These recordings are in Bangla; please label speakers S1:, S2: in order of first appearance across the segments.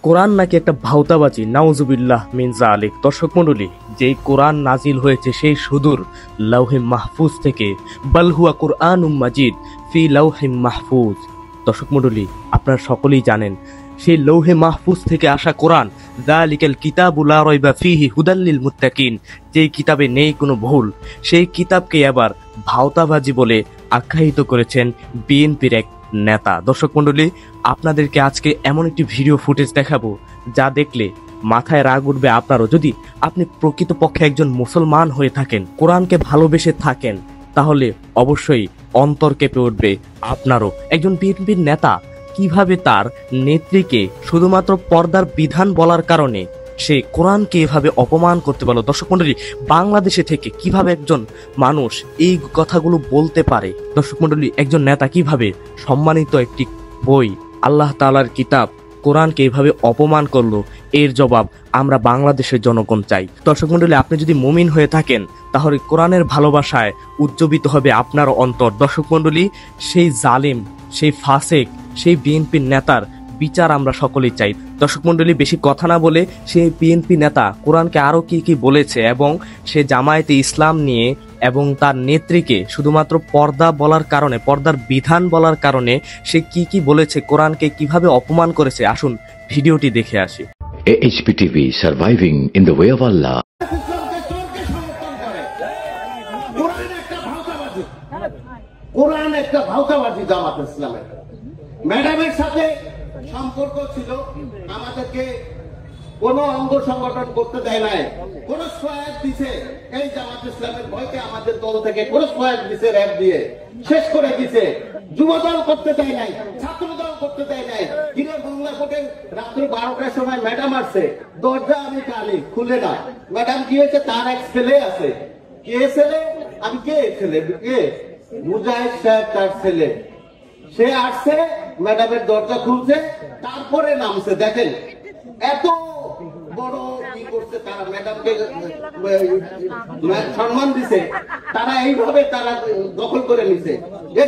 S1: কোরআন নাকি একটা ভাওতাবাজি, নাউজুবিল্লাহ মিন যালিক। দর্শক মণ্ডলী, যেই কোরআন নাজিল হয়েছে সেই সুদূর লাউহে মাহফুজ থেকে, বাল হুয়া কুরআনুম মাজিদ ফি লাউহে মাহফুজ। দর্শক মণ্ডলী, আপনারা সকলেই জানেন সেই লৌহে মাহফুজ থেকে আসা কোরআন, যালিকাল কিতাবু লা রাইবা ফীহি হুদাল লিল মুত্তাকিন, যেই কিতাবে নেই কোনো ভুল, সেই কিতাবকে আবার ভাওতাবাজি বলে আখ্যায়িত করেছেন বিএনপির এক নেতা। দর্শক মণ্ডলী, আপনাদেরকে আজকে এমন একটি ভিডিও ফুটেজ দেখাবো যা দেখলে মাথায় রাগ উঠবে আপনারও। যদি আপনি প্রকৃতপক্ষে একজন মুসলমান হয়ে থাকেন, কোরআনকে ভালোবেসে থাকেন, তাহলে অবশ্যই অন্তর কেঁপে উঠবে আপনারও। একজন বিএনপির নেতা কিভাবে তার নেত্রীকে শুধুমাত্র পর্দার বিধান বলার কারণে সে কোরআনকে এভাবে অপমান করতে পারলো। দর্শক মণ্ডলী, বাংলাদেশে থেকে কিভাবে একজন মানুষ এই কথাগুলো বলতে পারে? দর্শক মণ্ডলী, একজন নেতা কিভাবে সম্মানিত একটি বই, আল্লাহ তাআলার কিতাব কোরআনকে এভাবে অপমান করলো, এর জবাব আমরা বাংলাদেশের জনগণ চাই। দর্শক মণ্ডলী, আপনি যদি মুমিন হয়ে থাকেন তাহলে কোরআনের ভালোবাসায় উজ্জীবিত হবে আপনার অন্তর। দর্শক মণ্ডলী, সেই জালিম, সেই ফাসেক, সেই বিএনপির নেতার বিচার আমরা সকলেই চাই। দর্শক মণ্ডলী, বেশি কথা না বলে সেই বিএনপি নেতা কোরআনকে আরো কি কি বলেছে এবং সে জামায়াতে ইসলাম নিয়ে এবং তার নেত্রীকে শুধুমাত্র পর্দা বলার কারণে, পর্দার বিধান বলার কারণে সে কি কি বলেছে, কোরআনকে কিভাবে অপমান করেছে, আসুন ভিডিওটি দেখে আসি।
S2: HPTV, surviving in the way of Allah.
S3: কোরআন একটা ভাওতাবাজি জামাত ইসলামের। ম্যাডামের সাথে সম্পর্ক ছিল, আমাদেরকে কোন অঙ্গ সংগঠন করতে দেয় নাই, কোন সহায়ক দিছে এই জামাত ইসলামের ভয়কে আমাদের দল থেকে কোন সহায়ক দিছে, র্যাব দিয়ে শেষ করে দিছে। যুবদল করতে দেয় নাই, ছাত্র দল করতে দেয় নাই। দিনে বাংলা কোর্টে রাত্র 12টার সময় ম্যাডাম আসছে, দরজা আমি টানি, খুলে না। ম্যাডাম কি হয়েছে, তার এক ছেলে আছে। কে ছেলে? আমি কে ছেলে? কে? মুজাহিদ সাহেব তার ছেলে। সে আসছে, ম্যাডামের দরজা খুলছে, তারপরে নামছে। দেখেন এত বড় কি করছে তারা, ম্যাডামকে সম্মান দিছে, তারা এইভাবে তারা দখল করে নিছে।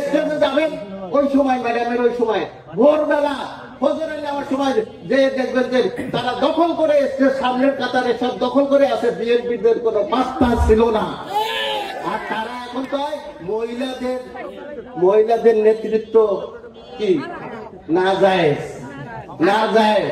S3: স্টেজে যাবেন ওই সময়, ম্যাডামের ওই সময় ভোরবেলা ফজরে নেওয়ার সময় যে দেখবেন যে তারা দখল করে স্টেজ সামনের কাতারে সব দখল করে আছে। বিএনপিদের কোনো পাত্তা ছিল না। আর তারা এখন কয় মহিলাদের নেতৃত্ব কি না যায়, না যায়।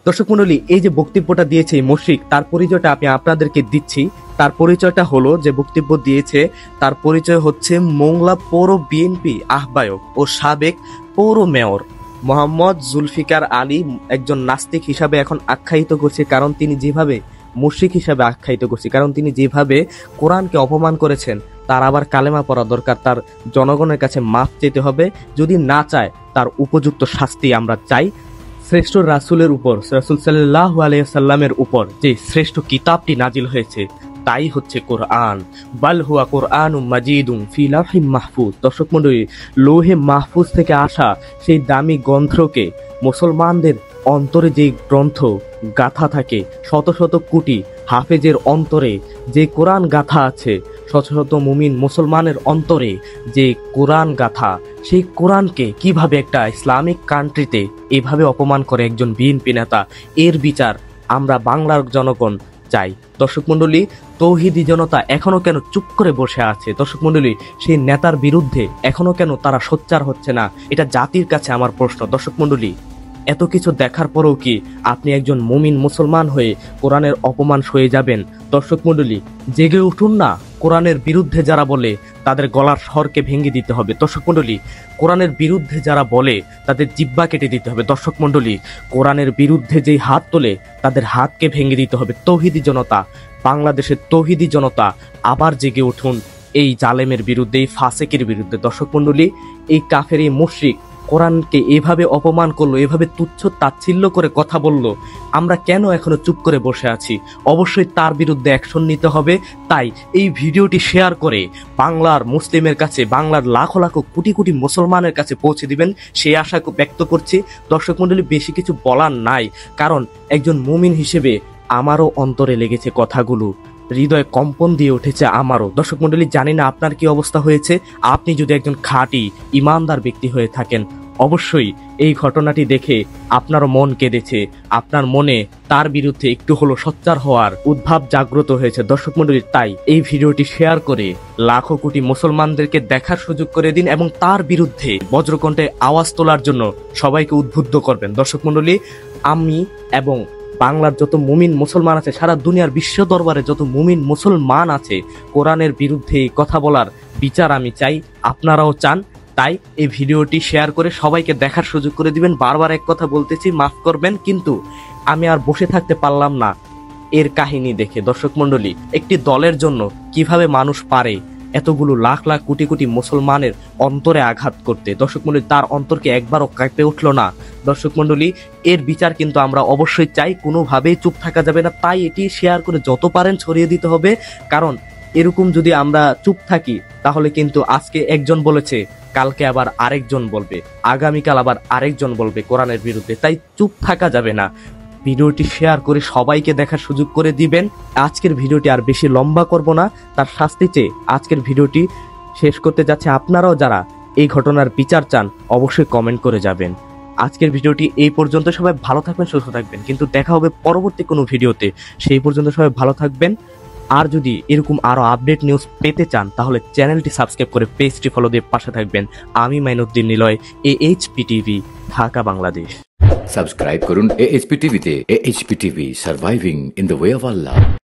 S1: দর্শক মণ্ডলী, এই যে বক্তব্যটা দিয়েছে মুশরিক, তার পরিচয়টা আমি আপনাদেরকে দিচ্ছি। তার পরিচয়টা হলো, যে বক্তব্য দিয়েছে তার পরিচয় হচ্ছে মোংলা পৌর বিএনপি আহ্বায়ক ও সাবেক পৌর মেয়র মোহাম্মদ জুলফিকার আলী। একজন নাস্তিক হিসাবে এখন আখ্যায়িত করছে, কারণ তিনি যেভাবে মুশরিক হিসাবে আখ্যায়িত করছে, কারণ তিনি যেভাবে কোরআনকে অপমান করেছেন। তার আবার কালেমা পড়া দরকার, তার জনগণের কাছে মাফ চেতে হবে। যদি না চায় তার উপযুক্ত শাস্তি আমরা চাই। শ্রেষ্ঠ রাসূলের উপর, রাসূল সাল্লাল্লাহু আলাইহি সাল্লামের উপর যে শ্রেষ্ঠ কিতাবটি নাজিল হয়েছে তাই হচ্ছে কোরআন। বাল হুয়া কুরআনুম মাজিদুম ফি লাউহিম মাহফুজ। দর্শক মণ্ডলী, লৌহে মাহফুজ থেকে আসা সেই দামি গ্রন্থকে মুসলমানদের অন্তরে যে গ্রন্থ গাথা থাকে, শত শত কোটি হাফেজের অন্তরে যে কোরআন গাথা আছে, শত শত মুমিন মুসলমানের অন্তরে যে কোরআন গাথা, সেই কোরআনকে কিভাবে একটা ইসলামিক কান্ট্রিতে এভাবে অপমান করে একজন বিএনপি নেতা, এর বিচার আমরা বাংলার জনগণ চাই। দর্শক মণ্ডলী, তৌহিদি জনতা এখনো কেন চুপ করে বসে আছে? দর্শক মণ্ডলী, সেই নেতার বিরুদ্ধে এখনো কেন তারা সোচ্চার হচ্ছে না? এটা জাতির কাছে আমার প্রশ্ন। দর্শক মণ্ডলী, এত কিছু দেখার পরেও কি আপনি একজন মুমিন মুসলমান হয়ে কোরআনের অপমান সয়ে যাবেন? দর্শক মণ্ডলী, জেগে উঠুন না। কোরআনের বিরুদ্ধে যারা বলে তাদের গলার স্বরকে ভেঙে দিতে হবে। দর্শক মণ্ডলী, কোরআনের বিরুদ্ধে যারা বলে তাদের জিহ্বা কেটে দিতে হবে। দর্শক মণ্ডলী, কোরআনের বিরুদ্ধে যেই হাত তোলে তাদের হাতকে ভেঙে দিতে হবে। তৌহিদি জনতা, বাংলাদেশের তৌহিদি জনতা আবার জেগে উঠুন এই জালেমের বিরুদ্ধে, এই ফাসেকের বিরুদ্ধে। দর্শক মণ্ডলী, এই কাফের, এই মুশরিক কোরআনকে এভাবে অপমান করলো, এভাবে তুচ্ছ তাচ্ছিল্য করে কথা বলল, আমরা কেন এখনো চুপ করে বসে আছি? অবশ্যই তার বিরুদ্ধে অ্যাকশন নিতে হবে। তাই এই ভিডিওটি শেয়ার করে বাংলার মুসলিমের কাছে, বাংলার লাখো লাখো কোটি কোটি মুসলমানের কাছে পৌঁছে দিবেন, সেই আশা ব্যক্ত করছি। দর্শক মণ্ডলী, বেশি কিছু বলার নাই, কারণ একজন মুমিন হিসেবে আমারও অন্তরে লেগেছে কথাগুলো, হৃদয় কম্পন দিয়ে উঠেছে আমারও। দর্শক মণ্ডলী, জানি না আপনার কি অবস্থা হয়েছে। আপনি যদি একজন খাঁটি ইমানদার ব্যক্তি হয়ে থাকেন অবশ্যই এই ঘটনাটি দেখে আপনারও মন কেঁদেছে, আপনার মনে তার বিরুদ্ধে একটু হলো সোচ্চার হওয়ার উদ্ভাব জাগ্রত হয়েছে দর্শক মণ্ডলী। তাই এই ভিডিওটি শেয়ার করে লাখো কোটি মুসলমানদেরকে দেখার সুযোগ করে দিন এবং তার বিরুদ্ধে বজ্রকণ্ঠে আওয়াজ তোলার জন্য সবাইকে উদ্বুদ্ধ করবেন দর্শক মণ্ডলী। আমি এবং বাংলার যত মুমিন মুসলমান আছে, সারা দুনিয়ার বিশ্ব দরবারে যত মুমিন মুসলমান আছে, কোরআনের বিরুদ্ধে কথা বলার বিচার আমি চাই, আপনারাও চান। তাই এই ভিডিওটি শেয়ার করে সবাইকে দেখার সুযোগ করে দিবেন। বারবার এক কথা বলতেছি, মাফ করবেন, কিন্তু আমি আর বসে থাকতে পারলাম না এর কাহিনী দেখে দর্শক মণ্ডলী। একটি দলের জন্য কিভাবে মানুষ পারে এতগুলো লাখ লাখ কোটি কোটি মুসলমানের অন্তরে আঘাত করতে দর্শক মণ্ডলী, তার অন্তরকে একবারও কেঁপে উঠলো না দর্শক মণ্ডলী। এর বিচার কিন্তু আমরা অবশ্যই চাই, কোনোভাবেই চুপ থাকা যাবে না। তাই এটি শেয়ার করে যত পারেন ছড়িয়ে দিতে হবে, কারণ এরকম যদি আমরা চুপ থাকি তাহলে কিন্তু আজকে একজন বলেছে, কালকে আবার আরেকজন বলবে, আগামীকাল আবার আরেকজন বলবে কোরআনের বিরুদ্ধে। তাই চুপ থাকা যাবে না। ভিডিওটি শেয়ার করে সবাইকে দেখার সুযোগ করে দিবেন। আজকের ভিডিওটি আর বেশি লম্বা করব না, তার শাস্তি চেয়ে আজকের ভিডিওটি শেষ করতে যাচ্ছে। আপনারাও যারা এই ঘটনার বিচার চান অবশ্যই কমেন্ট করে যাবেন। আজকের ভিডিওটি এই পর্যন্ত। সবাই ভালো থাকবেন, সুস্থ থাকবেন, কিন্তু দেখা হবে পরবর্তী কোনো ভিডিওতে। সেই পর্যন্ত সবাই ভালো থাকবেন। আর যদি এরকম আরো আপডেট নিউজ পেতে চান তাহলে চ্যানেলটি সাবস্ক্রাইব করে পেজটি ফলো দিয়ে পাশে থাকবেন। আমি Mainuddin Niloy, AHP TV, Dhaka, Bangladesh.
S2: Subscribe করুন AHP টিভিতে। AHP TV, surviving in the way of Allah.